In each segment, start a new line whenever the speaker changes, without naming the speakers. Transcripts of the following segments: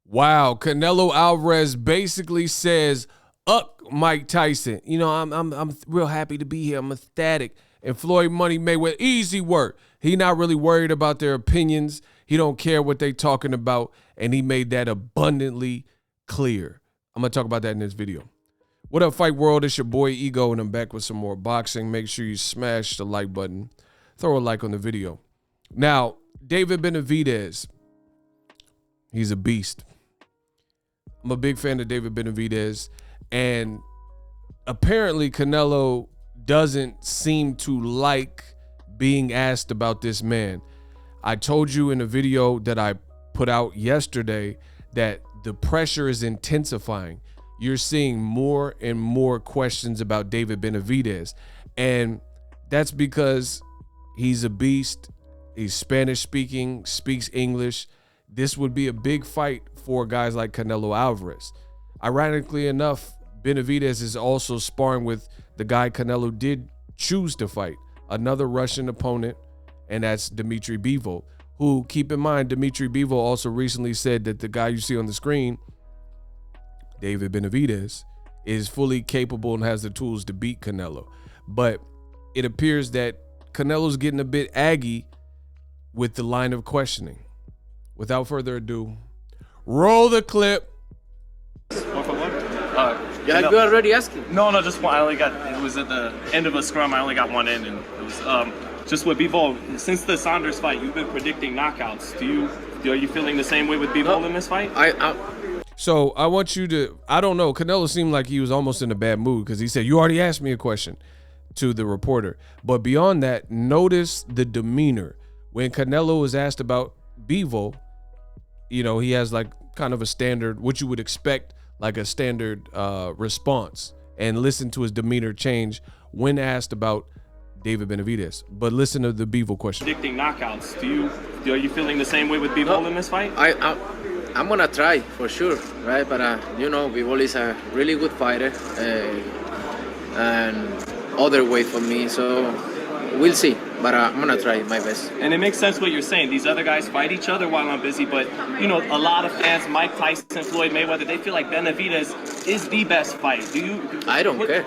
Wow, Canelo Alvarez basically says, "Uck Mike Tyson." You know, I'm real happy to be here. I'm ecstatic. And Floyd Money Mayweather, easy work. He not really worried about their opinions. He don't care what they talking about, and he made that abundantly clear. I'm gonna talk about that in this video. What up, Fight World? It's your boy Ego, and I'm back with some more boxing. Make sure you smash the like button. Throw a like on the video. Now, David Benavidez, he's a beast. I'm a big fan of David Benavidez, and apparently Canelo doesn't seem to like being asked about this man. I told you in a video that I put out yesterday that the pressure is intensifying. You're seeing more and more questions about David Benavidez, and that's because he's a beast. He's Spanish speaking, speaks English. This would be a big fight for guys like Canelo Alvarez. Ironically enough, Benavidez is also sparring with the guy Canelo did choose to fight, another Russian opponent, and that's Dmitry Bivol, who, keep in mind, Dmitry Bivol also recently said that the guy you see on the screen, David Benavidez, is fully capable and has the tools to beat Canelo. But it appears that Canelo's getting a bit aggy with the line of questioning. Without further ado, roll the clip.
Yeah, you already asking?
No, just one. I only got, it was at the end of a scrum. I only got one in, and it was just with Bivol. Since the Saunders fight, you've been predicting knockouts. Are you feeling the same way with Bivol in this fight?
So I want you to, I don't know, Canelo seemed like he was almost in a bad mood because he said, "You already asked me a question," to the reporter. But beyond that, notice the demeanor. When Canelo was asked about Bivol, you know, he has like kind of a standard, what you would expect, like a standard response, and listen to his demeanor change when asked about David Benavidez. But listen to the Bivol question.
Predicting knockouts. Are you feeling the same way with Bivol in this fight?
I'm gonna try for sure, right? But you know, Bivol is a really good fighter, and other way for me. So we'll see. But I'm gonna try my best.
And it makes sense what you're saying. These other guys fight each other while I'm busy, but you know, a lot of fans, Mike Tyson, Floyd Mayweather, they feel like Benavidez is the best fight. Do you?
I don't care.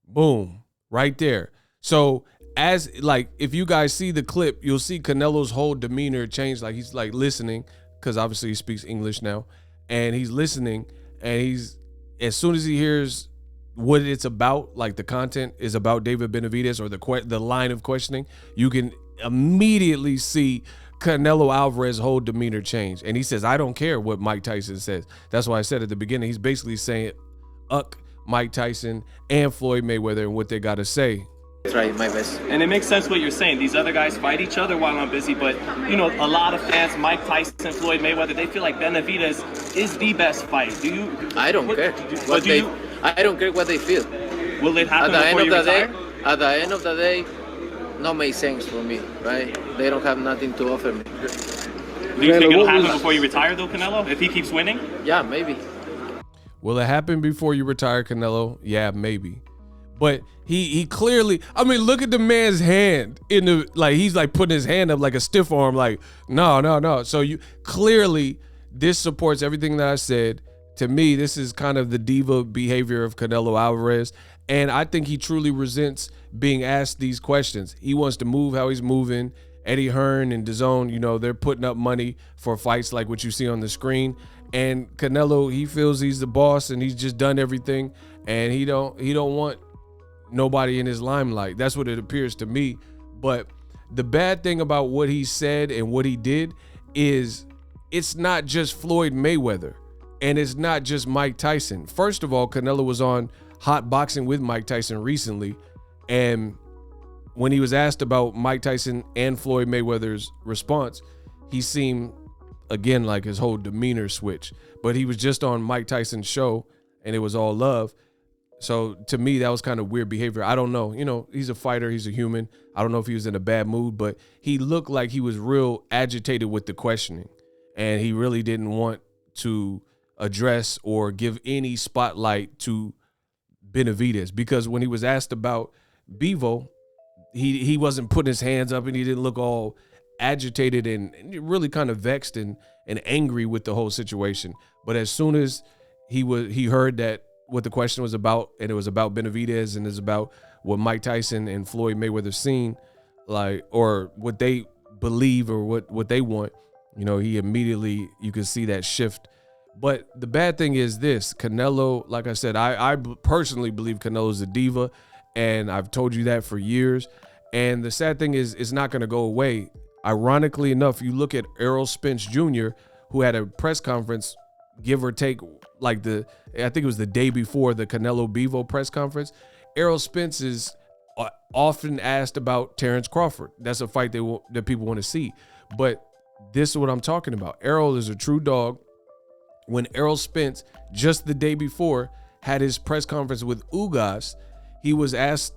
Boom, right there. So as like, if you guys see the clip, you'll see Canelo's whole demeanor change. Like he's like listening, because obviously he speaks English now, and he's listening, and he's, as soon as he hears what it's about, like the content is about David Benavidez or the line of questioning, you can immediately see Canelo Alvarez's whole demeanor change. And he says, "I don't care what Mike Tyson says." That's why I said at the beginning, he's basically saying Uck Mike Tyson and Floyd Mayweather and what they got to say.
Try my best.
And it makes sense what you're saying. These other guys fight each other while I'm busy, but you know, a lot of fans, Mike Tyson, Floyd Mayweather, they feel like Benavidez is the best fight. Do you?
I don't care. I don't care what they feel.
Will it happen before you retire?
At the end of the day, no makes sense for me, right? They don't have nothing to offer me.
Do you think it'll happen before you retire, though, Canelo? If he keeps winning?
Yeah, maybe.
Will it happen before you retire, Canelo? Yeah, maybe. But he clearly, I mean, look at the man's hand in the, like, he's like putting his hand up like a stiff arm, like, no. So you clearly, this supports everything that I said. To me, this is kind of the diva behavior of Canelo Alvarez, and I think he truly resents being asked these questions. He wants to move how he's moving. Eddie Hearn and DAZN, you know, they're putting up money for fights like what you see on the screen. And Canelo, he feels he's the boss and he's just done everything, and he don't want nobody in his limelight. That's what it appears to me. But the bad thing about what he said and what he did is it's not just Floyd Mayweather. And it's not just Mike Tyson. First of all, Canelo was on Hot Boxing with Mike Tyson recently. And when he was asked about Mike Tyson and Floyd Mayweather's response, he seemed, again, like his whole demeanor switch. But he was just on Mike Tyson's show, and it was all love. So to me, that was kind of weird behavior. I don't know. You know, he's a fighter. He's a human. I don't know if he was in a bad mood, but he looked like he was real agitated with the questioning. And he really didn't want to address or give any spotlight to Benavidez, because when he was asked about Bivol, he wasn't putting his hands up and he didn't look all agitated and really kind of vexed and angry with the whole situation. But as soon as he heard that what the question was about, and it was about Benavidez, and it's about what Mike Tyson and Floyd Mayweather seen, like, or what they believe or what they want, you know, he immediately, you can see that shift. But the bad thing is this: Canelo, like I said, I personally believe Canelo's a diva, and I've told you that for years. And the sad thing is, it's not going to go away. Ironically enough, you look at Errol Spence Jr., who had a press conference, give or take, like I think it was the day before the Canelo Bevo press conference. Errol Spence is often asked about Terrence Crawford. That's a fight that people want to see. But this is what I'm talking about. Errol is a true dog. When Errol Spence, just the day before, had his press conference with Ugas, he was asked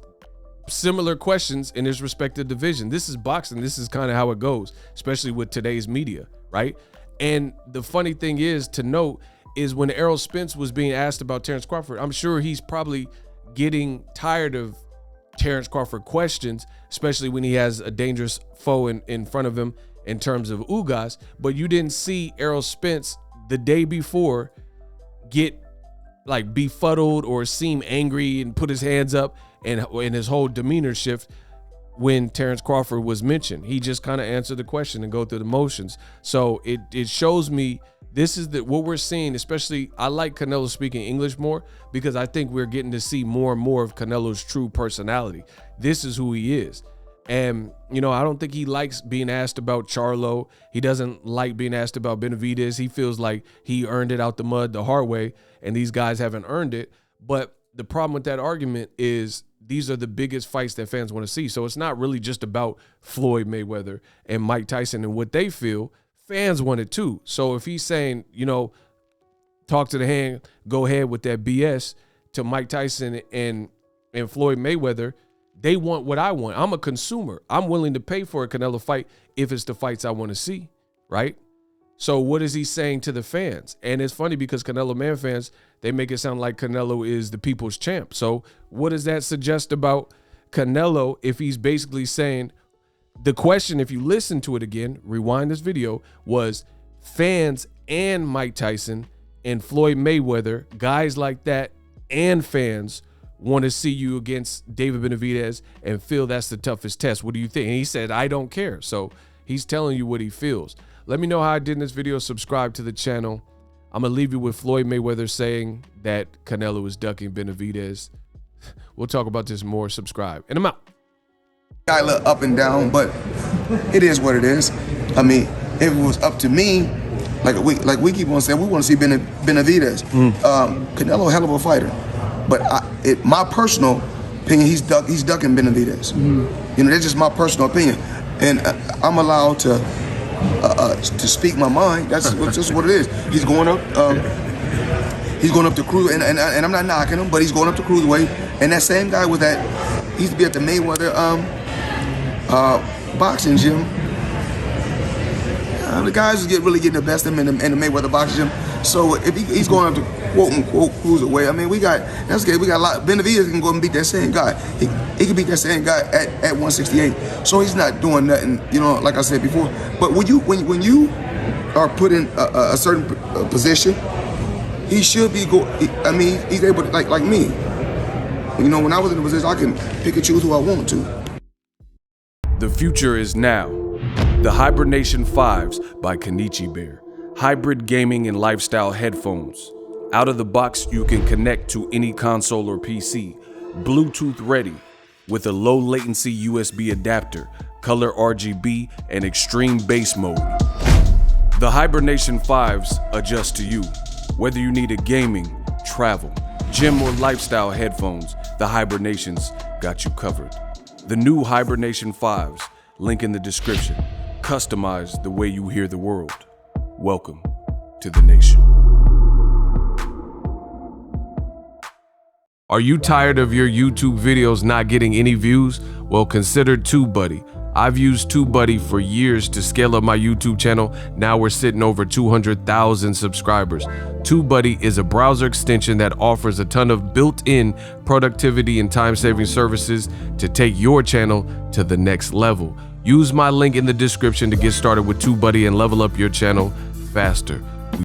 similar questions in his respective division. This is boxing. This is kind of how it goes, especially with today's media, right? And the funny thing is to note is when Errol Spence was being asked about Terrence Crawford, I'm sure he's probably getting tired of Terrence Crawford questions, especially when he has a dangerous foe in front of him in terms of Ugas. But you didn't see Errol Spence the day before get like befuddled or seem angry and put his hands up and his whole demeanor shift when Terrence Crawford was mentioned. He just kind of answered the question and go through the motions. So it shows me this is what we're seeing. Especially, I like Canelo speaking English more because I think we're getting to see more and more of Canelo's true personality. This is who he is. And, you know, I don't think he likes being asked about Charlo. He doesn't like being asked about Benavidez. He feels like he earned it out the mud the hard way, and these guys haven't earned it. But the problem with that argument is these are the biggest fights that fans want to see. So it's not really just about Floyd Mayweather and Mike Tyson and what they feel. Fans want it too. So if he's saying, you know, talk to the hand, go ahead with that BS to Mike Tyson and Floyd Mayweather, they want what I want. I'm a consumer. I'm willing to pay for a Canelo fight if it's the fights I want to see, right? So what is he saying to the fans? And it's funny because Canelo Man fans, they make it sound like Canelo is the people's champ. So what does that suggest about Canelo if he's basically saying, the question, if you listen to it again, rewind this video, was fans and Mike Tyson and Floyd Mayweather, guys like that and fans want to see you against David Benavidez and feel that's the toughest test. What do you think? And he said, I don't care. So he's telling you what he feels. Let me know how I did in this video. Subscribe to the channel. I'm going to leave you with Floyd Mayweather saying that Canelo is ducking Benavidez. We'll talk about this more. Subscribe. And I'm out.
I look up and down, but it is what it is. I mean, if it was up to me, like we keep on saying, we want to see Benavidez. Canelo, hell of a fighter. But my personal opinion, he's ducking Benavidez. You know, that's just my personal opinion, and I'm allowed to speak my mind. That's just what it is. He's going up. He's going up to cruise, and I'm not knocking him, but he's going up to cruiserweight. And that same guy with that, he used to be at the Mayweather boxing gym. The guys really getting the best of him in the Mayweather boxing gym. So if he's going up to quote unquote cruiserweight, I mean, that's good. We got a lot. Benavidez can go and beat that same guy. He can beat that same guy at 168. So he's not doing nothing, you know, like I said before. But when you are put in a certain position, he should be I mean, he's able to, like me. You know, when I was in the position, I can pick and choose who I want to.
The future is now. The Hibernation 5s by Kenichi Bear. Hybrid gaming and lifestyle headphones. Out of the box, you can connect to any console or PC. Bluetooth ready with a low latency USB adapter, color RGB, and extreme bass mode. The Hibernation 5s adjust to you. Whether you need a gaming, travel, gym, or lifestyle headphones, the Hibernations got you covered. The new Hibernation 5s, link in the description. Customize the way you hear the world. Welcome to the nation. Are you tired of your YouTube videos not getting any views? Well, consider TubeBuddy. I've used TubeBuddy for years to scale up my YouTube channel. Now we're sitting over 200,000 subscribers. TubeBuddy is a browser extension that offers a ton of built-in productivity and time-saving services to take your channel to the next level. Use my link in the description to get started with TubeBuddy and level up your channel faster.